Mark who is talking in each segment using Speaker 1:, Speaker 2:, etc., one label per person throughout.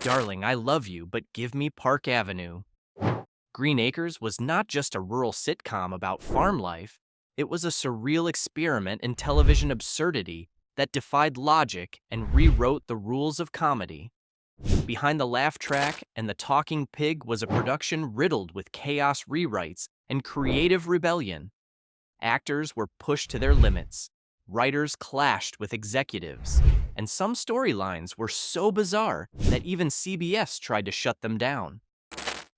Speaker 1: Darling, I love you, but give me Park Avenue. Green Acres was not just a rural sitcom about farm life, it was a surreal experiment in television absurdity that defied logic and rewrote the rules of comedy. Behind the laugh track and the talking pig was a production riddled with chaos rewrites and creative rebellion. Actors were pushed to their limits, writers clashed with executives, and some storylines were so bizarre that even CBS tried to shut them down.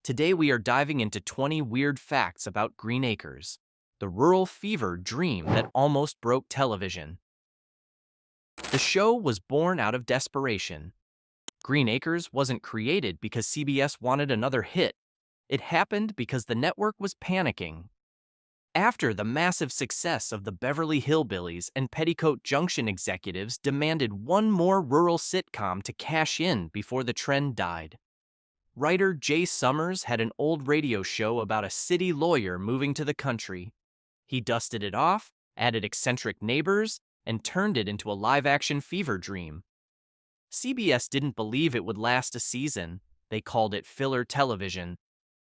Speaker 1: Today we are diving into 20 weird facts about Green Acres, the rural fever dream that almost broke television. The show was born out of desperation. Green Acres wasn't created because CBS wanted another hit. It happened because the network was panicking. After the massive success of the Beverly Hillbillies and Petticoat Junction executives demanded one more rural sitcom to cash in before the trend died. Writer Jay Summers had an old radio show about a city lawyer moving to the country. He dusted it off, added eccentric neighbors, and turned it into a live-action fever dream. CBS didn't believe it would last a season. They called it filler television.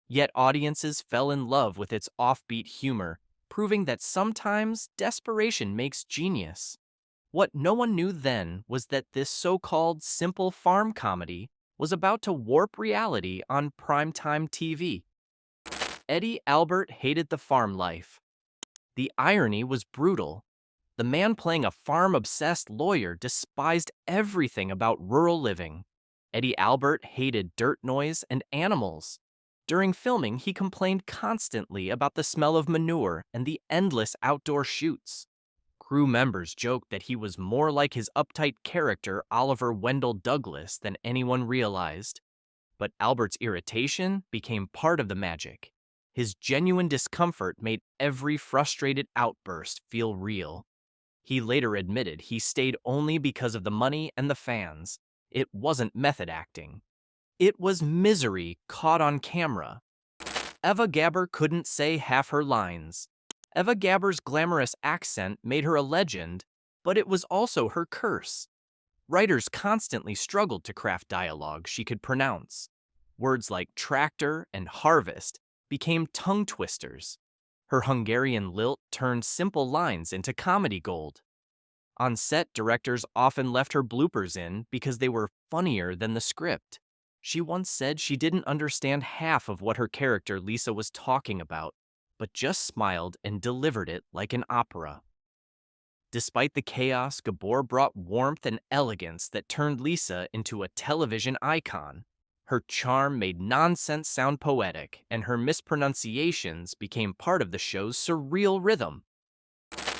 Speaker 1: Yet audiences fell in love with its offbeat humor, proving that sometimes desperation makes genius. What no one knew then was that this so-called simple farm comedy was about to warp reality on primetime TV. Eddie Albert hated the farm life. The irony was brutal. The man playing a farm-obsessed lawyer despised everything about rural living. Eddie Albert hated dirt noise and animals. During filming, he complained constantly about the smell of manure and the endless outdoor shoots. Crew members joked that he was more like his uptight character Oliver Wendell Douglas than anyone realized. But Albert's irritation became part of the magic. His genuine discomfort made every frustrated outburst feel real. He later admitted he stayed only because of the money and the fans. It wasn't method acting. It was misery caught on camera. Eva Gabor couldn't say half her lines. Eva Gabor's glamorous accent made her a legend, but it was also her curse. Writers constantly struggled to craft dialogue she could pronounce. Words like tractor and harvest became tongue twisters. Her Hungarian lilt turned simple lines into comedy gold. On set, directors often left her bloopers in because they were funnier than the script. She once said she didn't understand half of what her character Lisa was talking about, but just smiled and delivered it like an opera. Despite the chaos, Gabor brought warmth and elegance that turned Lisa into a television icon. Her charm made nonsense sound poetic, and her mispronunciations became part of the show's surreal rhythm.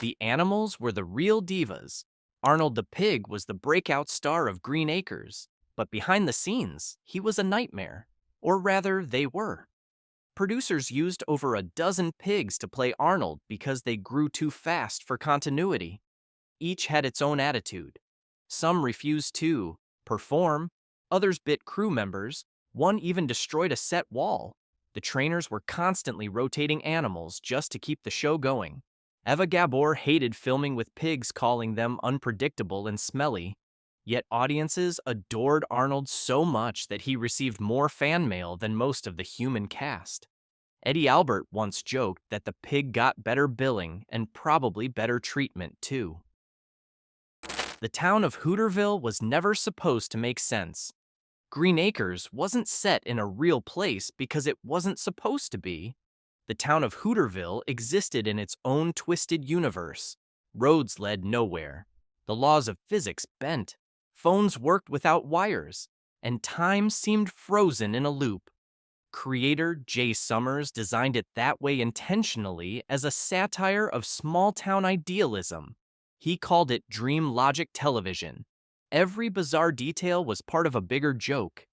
Speaker 1: The animals were the real divas. Arnold the pig was the breakout star of Green Acres, but behind the scenes, he was a nightmare. Or rather, they were. Producers used over a dozen pigs to play Arnold because they grew too fast for continuity. Each had its own attitude. Some refused to perform, others bit crew members, one even destroyed a set wall. The trainers were constantly rotating animals just to keep the show going. Eva Gabor hated filming with pigs, calling them unpredictable and smelly. Yet audiences adored Arnold so much that he received more fan mail than most of the human cast. Eddie Albert once joked that the pig got better billing and probably better treatment too. The town of Hooterville was never supposed to make sense. Green Acres wasn't set in a real place because it wasn't supposed to be. The town of Hooterville existed in its own twisted universe. Roads led nowhere. The laws of physics bent. Phones worked without wires, and time seemed frozen in a loop. Creator Jay Summers designed it that way intentionally as a satire of small-town idealism. He called it dream logic television. Every bizarre detail was part of a bigger joke,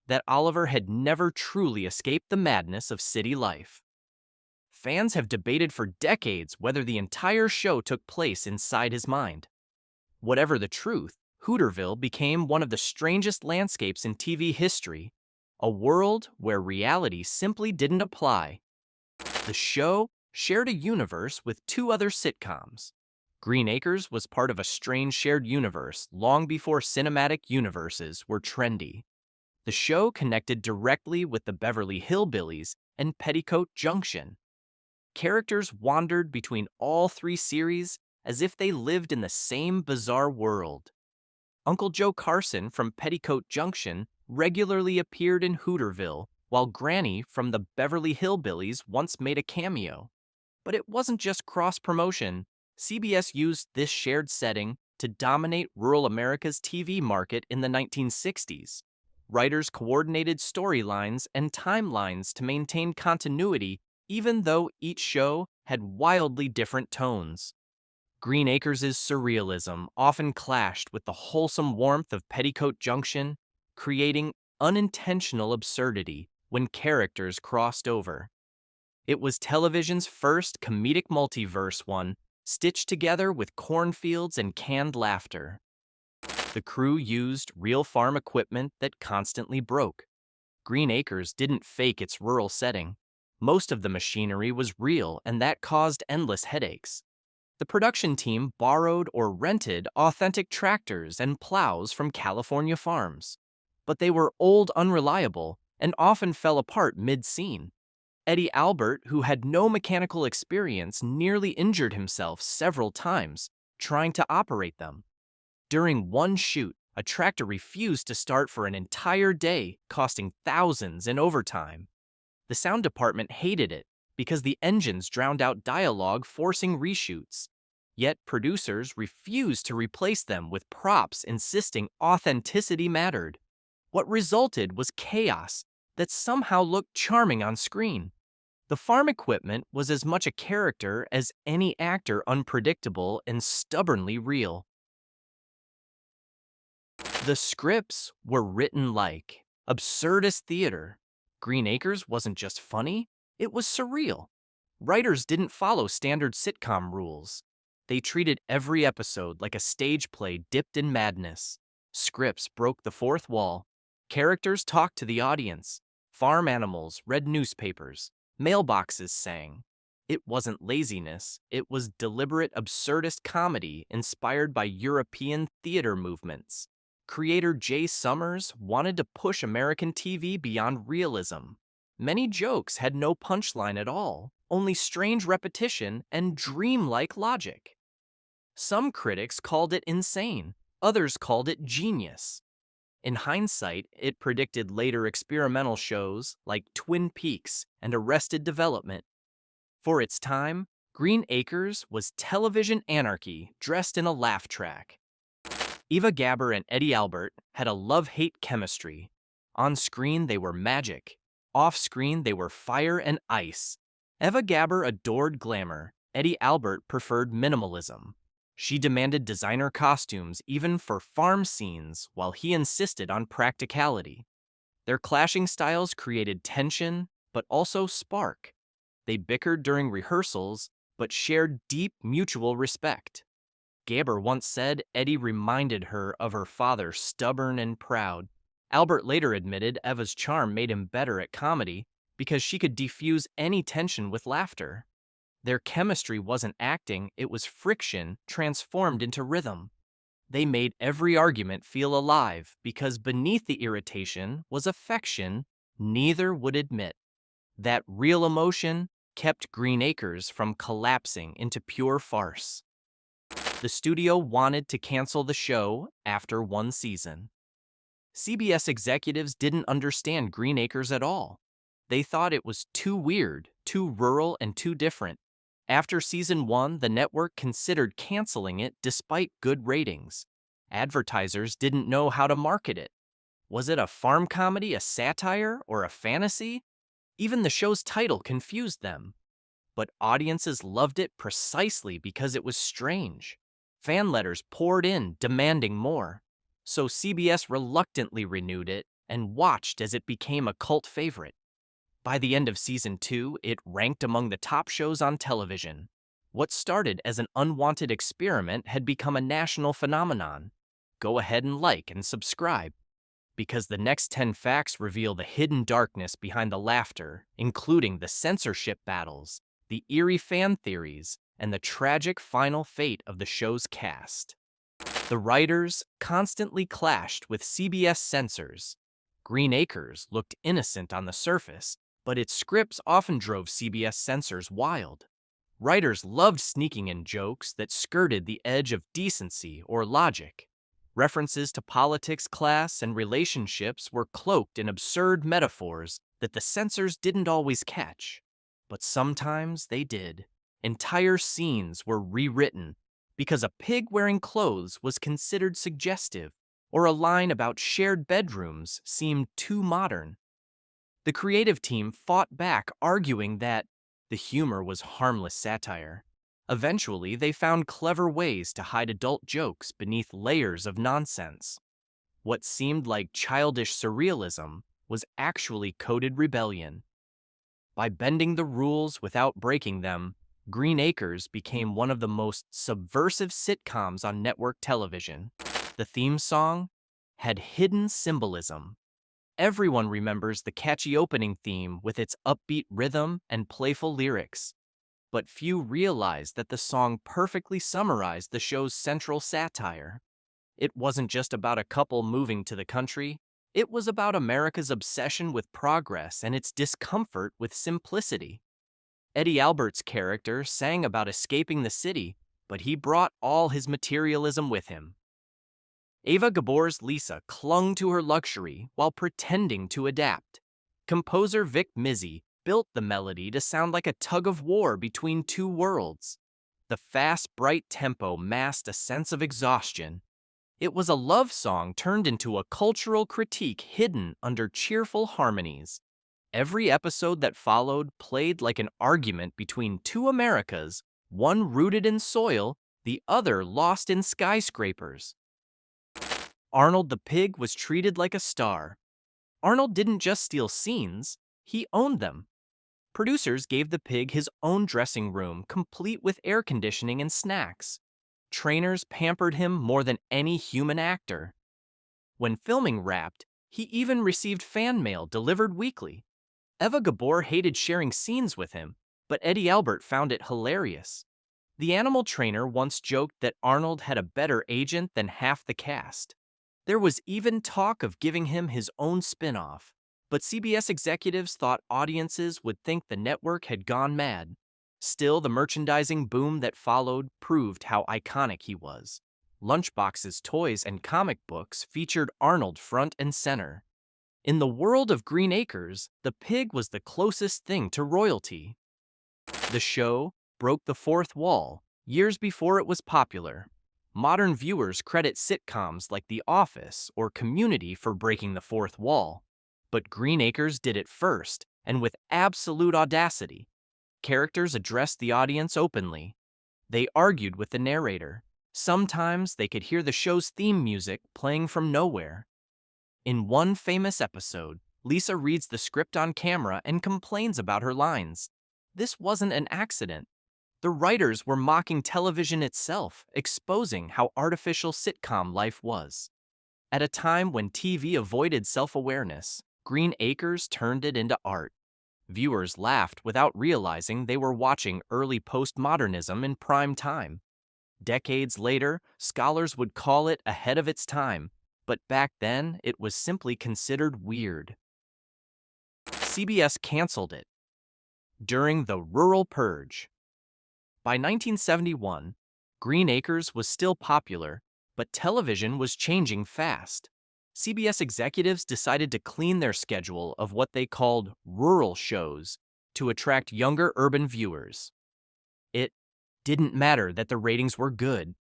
Speaker 1: that Oliver had never truly escaped the madness of city life. Fans have debated for decades whether the entire show took place inside his mind. Whatever the truth, Hooterville became one of the strangest landscapes in TV history, a world where reality simply didn't apply. The show shared a universe with two other sitcoms. Green Acres was part of a strange shared universe long before cinematic universes were trendy. The show connected directly with the Beverly Hillbillies and Petticoat Junction. Characters wandered between all three series as if they lived in the same bizarre world. Uncle Joe Carson from Petticoat Junction regularly appeared in Hooterville, while Granny from the Beverly Hillbillies once made a cameo. But it wasn't just cross-promotion. CBS used this shared setting to dominate rural America's TV market in the 1960s. Writers coordinated storylines and timelines to maintain continuity, even though each show had wildly different tones. Green Acres' surrealism often clashed with the wholesome warmth of Petticoat Junction, creating unintentional absurdity when characters crossed over. It was television's first comedic multiverse, one stitched together with cornfields and canned laughter. The crew used real farm equipment that constantly broke. Green Acres didn't fake its rural setting. Most of the machinery was real, and that caused endless headaches. The production team borrowed or rented authentic tractors and plows from California farms. But they were old, unreliable, and often fell apart mid-scene. Eddie Albert, who had no mechanical experience, nearly injured himself several times trying to operate them. During one shoot, a tractor refused to start for an entire day, costing thousands in overtime. The sound department hated it because the engines drowned out dialogue, forcing reshoots. Yet producers refused to replace them with props, insisting authenticity mattered. What resulted was chaos that somehow looked charming on screen. The farm equipment was as much a character as any actor, unpredictable and stubbornly real. The scripts were written like Absurdist theater. Green Acres wasn't just funny, it was surreal. Writers didn't follow standard sitcom rules. They treated every episode like a stage play dipped in madness. Scripts broke the fourth wall. Characters talked to the audience. Farm animals read newspapers. Mailboxes sang. It wasn't laziness, it was deliberate absurdist comedy inspired by European theater movements. Creator Jay Summers wanted to push American TV beyond realism. Many jokes had no punchline at all, only strange repetition and dreamlike logic. Some critics called it insane, others called it genius. In hindsight, it predicted later experimental shows like Twin Peaks and Arrested Development. For its time, Green Acres was television anarchy dressed in a laugh track. Eva Gabor and Eddie Albert had a love-hate chemistry. On screen, they were magic. Off-screen, they were fire and ice. Eva Gabor adored glamour. Eddie Albert preferred minimalism. She demanded designer costumes even for farm scenes, while he insisted on practicality. Their clashing styles created tension, but also spark. They bickered during rehearsals, but shared deep mutual respect. Gabor once said Eddie reminded her of her father, stubborn and proud. Albert later admitted Eva's charm made him better at comedy because she could defuse any tension with laughter. Their chemistry wasn't acting, it was friction transformed into rhythm. They made every argument feel alive because beneath the irritation was affection neither would admit. That real emotion kept Green Acres from collapsing into pure farce. The studio wanted to cancel the show after one season. CBS executives didn't understand Green Acres at all. They thought it was too weird, too rural, and too different. After season 1, the network considered canceling it despite good ratings. Advertisers didn't know how to market it. Was it a farm comedy, a satire, or a fantasy? Even the show's title confused them. But audiences loved it precisely because it was strange. Fan letters poured in, demanding more. So CBS reluctantly renewed it and watched as it became a cult favorite. By the end of season 2, it ranked among the top shows on television. What started as an unwanted experiment had become a national phenomenon. Go ahead and like and subscribe, because the next 10 facts reveal the hidden darkness behind the laughter, including the censorship battles, the eerie fan theories, and the tragic final fate of the show's cast. The writers constantly clashed with CBS censors. Green Acres looked innocent on the surface, but its scripts often drove CBS censors wild. Writers loved sneaking in jokes that skirted the edge of decency or logic. References to politics, class, and relationships were cloaked in absurd metaphors that the censors didn't always catch. But sometimes they did. Entire scenes were rewritten because a pig wearing clothes was considered suggestive, or a line about shared bedrooms seemed too modern. The creative team fought back, arguing that the humor was harmless satire. Eventually, they found clever ways to hide adult jokes beneath layers of nonsense. What seemed like childish surrealism was actually coded rebellion. By bending the rules without breaking them, Green Acres became one of the most subversive sitcoms on network television. The theme song had hidden symbolism. Everyone remembers the catchy opening theme with its upbeat rhythm and playful lyrics. But few realized that the song perfectly summarized the show's central satire. It wasn't just about a couple moving to the country. It was about America's obsession with progress and its discomfort with simplicity. Eddie Albert's character sang about escaping the city, but he brought all his materialism with him. Eva Gabor's Lisa clung to her luxury while pretending to adapt. Composer Vic Mizzy built the melody to sound like a tug of war between two worlds. The fast, bright tempo masked a sense of exhaustion. It was a love song turned into a cultural critique hidden under cheerful harmonies. Every episode that followed played like an argument between two Americas, one rooted in soil, the other lost in skyscrapers. Arnold the pig was treated like a star. Arnold didn't just steal scenes, he owned them. Producers gave the pig his own dressing room, complete with air conditioning and snacks. Trainers pampered him more than any human actor. When filming wrapped, he even received fan mail delivered weekly. Eva Gabor hated sharing scenes with him, but Eddie Albert found it hilarious. The animal trainer once joked that Arnold had a better agent than half the cast. There was even talk of giving him his own spin-off, but CBS executives thought audiences would think the network had gone mad. Still, the merchandising boom that followed proved how iconic he was. Lunchboxes, toys, and comic books featured Arnold front and center. In the world of Green Acres, the pig was the closest thing to royalty. The show broke the fourth wall years before it was popular. Modern viewers credit sitcoms like The Office or Community for breaking the fourth wall. But Green Acres did it first, and with absolute audacity. Characters addressed the audience openly. They argued with the narrator. Sometimes they could hear the show's theme music playing from nowhere. In one famous episode, Lisa reads the script on camera and complains about her lines. This wasn't an accident. The writers were mocking television itself, exposing how artificial sitcom life was. At a time when TV avoided self-awareness, Green Acres turned it into art. Viewers laughed without realizing they were watching early postmodernism in prime time. Decades later, scholars would call it ahead of its time, but back then it was simply considered weird. CBS canceled it during the rural purge. By 1971, Green Acres was still popular, but television was changing fast. CBS executives decided to clean their schedule of what they called rural shows to attract younger urban viewers. It didn't matter that the ratings were good.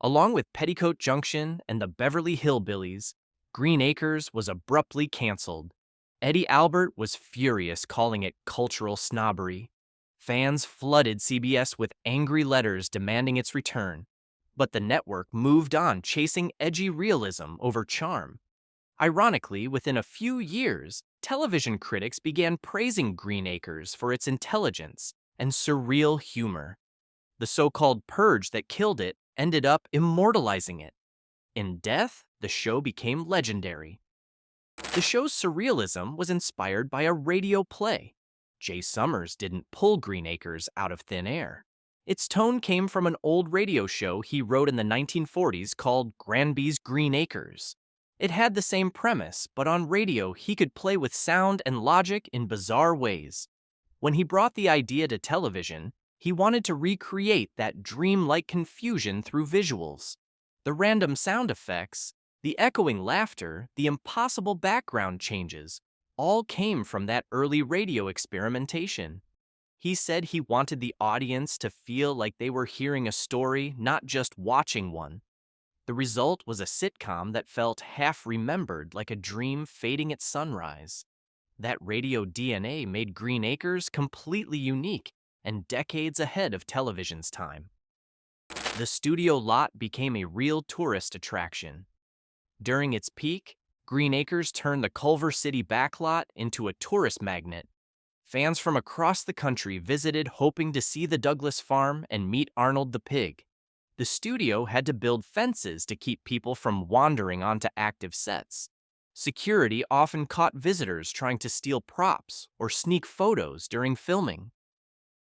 Speaker 1: Along with Petticoat Junction and the Beverly Hillbillies, Green Acres was abruptly canceled. Eddie Albert was furious, calling it cultural snobbery. Fans flooded CBS with angry letters demanding its return, but the network moved on, chasing edgy realism over charm. Ironically, within a few years, television critics began praising Green Acres for its intelligence and surreal humor. The so-called purge that killed it ended up immortalizing it. In death, the show became legendary. The show's surrealism was inspired by a radio play. Jay Summers didn't pull Green Acres out of thin air. Its tone came from an old radio show he wrote in the 1940s called Granby's Green Acres. It had the same premise, but on radio he could play with sound and logic in bizarre ways. When he brought the idea to television, he wanted to recreate that dreamlike confusion through visuals. The random sound effects, the echoing laughter, the impossible background changes, all came from that early radio experimentation. He said he wanted the audience to feel like they were hearing a story, not just watching one. The result was a sitcom that felt half remembered, like a dream fading at sunrise. That radio DNA made Green Acres completely unique and decades ahead of television's time. The studio lot became a real tourist attraction. During its peak, Green Acres turned the Culver City backlot into a tourist magnet. Fans from across the country visited hoping to see the Douglas farm and meet Arnold the pig. The studio had to build fences to keep people from wandering onto active sets. Security often caught visitors trying to steal props or sneak photos during filming.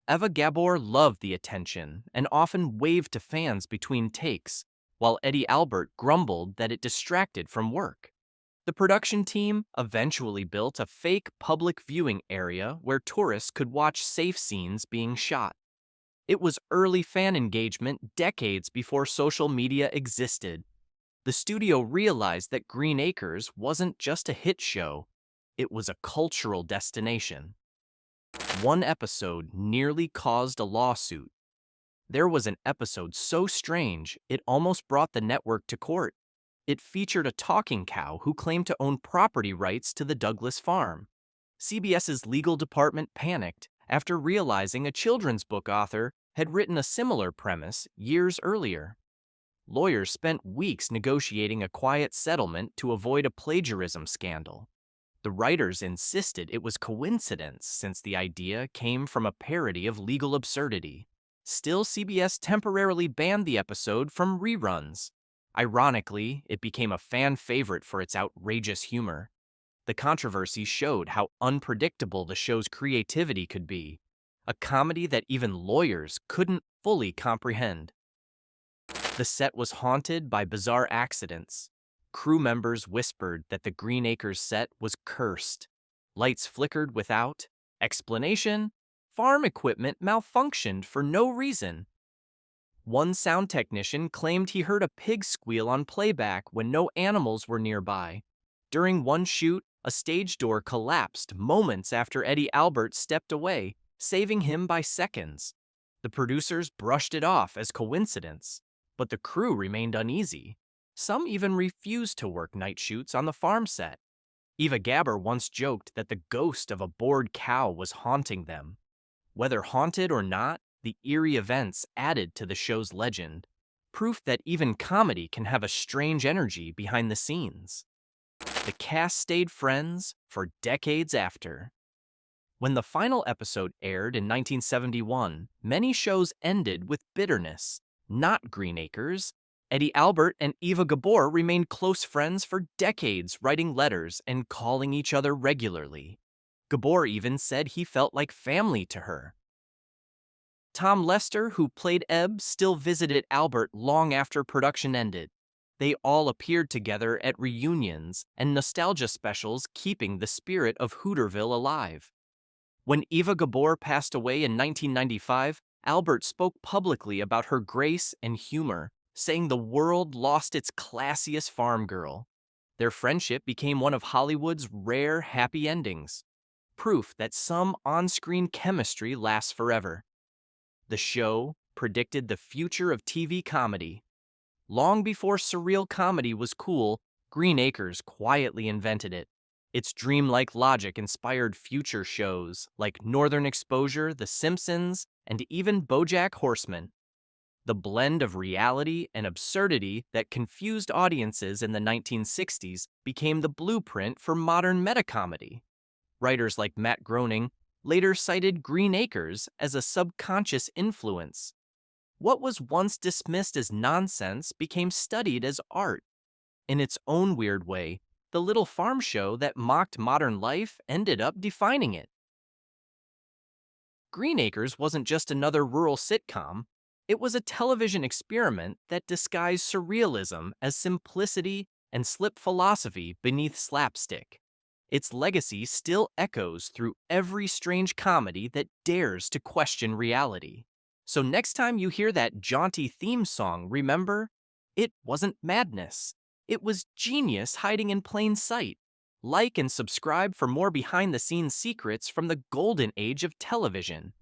Speaker 1: Eva Gabor loved the attention and often waved to fans between takes, while Eddie Albert grumbled that it distracted from work. The production team eventually built a fake public viewing area where tourists could watch safe scenes being shot. It was early fan engagement decades before social media existed. The studio realized that Green Acres wasn't just a hit show, it was a cultural destination. One episode nearly caused a lawsuit. There was an episode so strange, it almost brought the network to court. It featured a talking cow who claimed to own property rights to the Douglas farm. CBS's legal department panicked after realizing a children's book author had written a similar premise years earlier. Lawyers spent weeks negotiating a quiet settlement to avoid a plagiarism scandal. The writers insisted it was coincidence since the idea came from a parody of legal absurdity. Still, CBS temporarily banned the episode from reruns. Ironically, it became a fan favorite for its outrageous humor. The controversy showed how unpredictable the show's creativity could be, a comedy that even lawyers couldn't fully comprehend. The set was haunted by bizarre accidents. Crew members whispered that the Green Acres set was cursed. Lights flickered without explanation. Farm equipment malfunctioned for no reason. One sound technician claimed he heard a pig squeal on playback when no animals were nearby. During one shoot, a stage door collapsed moments after Eddie Albert stepped away, saving him by seconds. The producers brushed it off as coincidence, but the crew remained uneasy. Some even refused to work night shoots on the farm set. Eva Gabor once joked that the ghost of a bored cow was haunting them. Whether haunted or not, the eerie events added to the show's legend, proof that even comedy can have a strange energy behind the scenes. The cast stayed friends for decades after. When the final episode aired in 1971, many shows ended with bitterness. Not Green Acres. Eddie Albert and Eva Gabor remained close friends for decades, writing letters and calling each other regularly. Gabor even said he felt like family to her. Tom Lester, who played Ebb, still visited Albert long after production ended. They all appeared together at reunions and nostalgia specials, keeping the spirit of Hooterville alive. When Eva Gabor passed away in 1995, Albert spoke publicly about her grace and humor, saying the world lost its classiest farm girl. Their friendship became one of Hollywood's rare happy endings, proof that some on-screen chemistry lasts forever. The show predicted the future of TV comedy. Long before surreal comedy was cool, Green Acres quietly invented it. Its dreamlike logic inspired future shows like Northern Exposure, The Simpsons, and even BoJack Horseman. The blend of reality and absurdity that confused audiences in the 1960s became the blueprint for modern metacomedy. Writers like Matt Groening later cited Green Acres as a subconscious influence. What was once dismissed as nonsense became studied as art. In its own weird way, the little farm show that mocked modern life ended up defining it. Green Acres wasn't just another rural sitcom, it was a television experiment that disguised surrealism as simplicity and slip philosophy beneath slapstick. Its legacy still echoes through every strange comedy that dares to question reality. So next time you hear that jaunty theme song, remember, it wasn't madness. It was genius hiding in plain sight. Like and subscribe for more behind-the-scenes secrets from the golden age of television.